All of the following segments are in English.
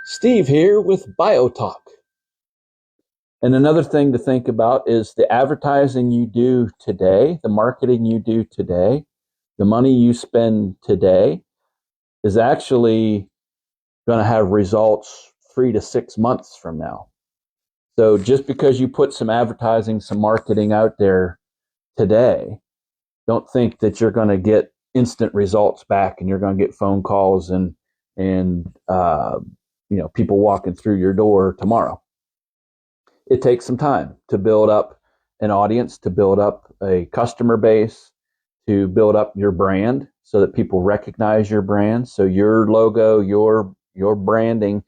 Steve here with BioTalk. And another thing to think about is the advertising you do today, the marketing you do today, the money you spend today is actually going to have results 3 to 6 months from now. So just because you put some advertising, some marketing out there today, don't think that you're going to get instant results back and you're going to get phone calls and people walking through your door tomorrow. It takes some time to build up an audience, to build up a customer base, to build up your brand so that people recognize your brand. So your logo, your branding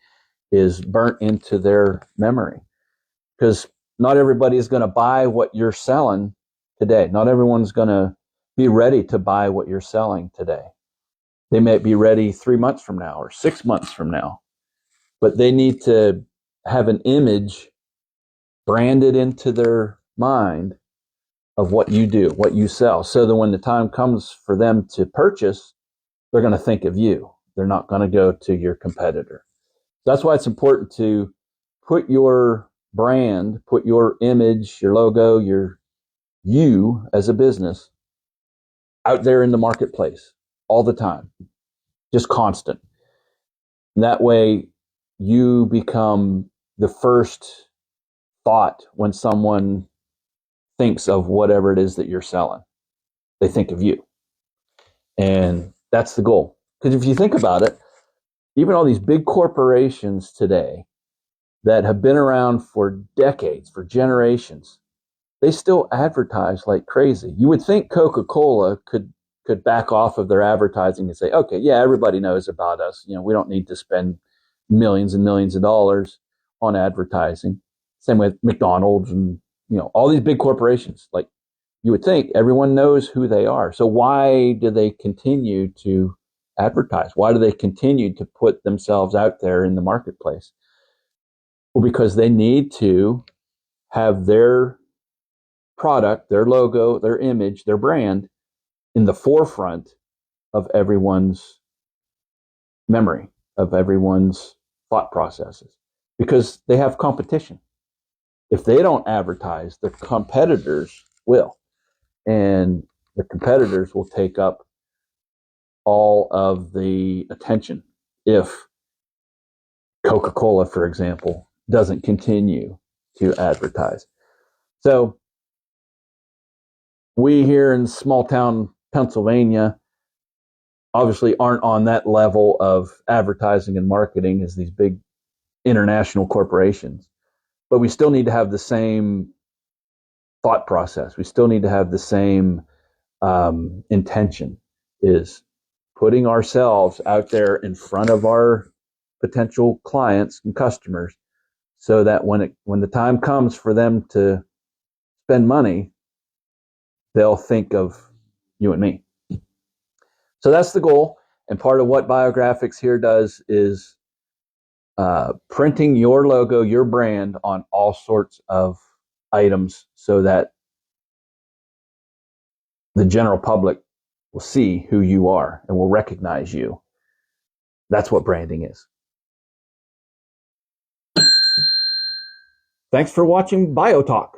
is burnt into their memory, because not everybody is going to buy what you're selling today. Not everyone's going to be ready to buy what you're selling today. They may be ready 3 months from now or 6 months from now, but they need to have an image branded into their mind of what you do, what you sell, so that when the time comes for them to purchase, they're going to think of you. They're not going to go to your competitor. That's why it's important to put your brand, put your image, your logo, you as a business out there in the marketplace all the time, just constant. And that way you become the first thought when someone thinks of whatever it is that you're selling. They think of you. And that's the goal. Because if you think about it, even all these big corporations today that have been around for decades, for generations, they still advertise like crazy. You would think Coca-Cola could back off of their advertising and say, okay, yeah, everybody knows about us. We don't need to spend millions and millions of dollars on advertising. Same with McDonald's and all these big corporations. Like, you would think everyone knows who they are. So why do they continue to advertise? Why do they continue to put themselves out there in the marketplace? Well, because they need to have their product, their logo, their image, their brand in the forefront of everyone's memory, of everyone's thought processes, because they have competition. If they don't advertise, the competitors will. And the competitors will take up all of the attention if Coca-Cola, for example, doesn't continue to advertise. So we here in small town Pennsylvania obviously aren't on that level of advertising and marketing as these big international corporations, but we still need to have the same thought process. We still need to have the same intention, is putting ourselves out there in front of our potential clients and customers, so that when the time comes for them to spend money, they'll think of you and me. So that's the goal. And part of what Biographics here does is printing your logo, your brand on all sorts of items, so that the general public will see who you are and will recognize you. That's what branding is. Thanks for watching BioTalk.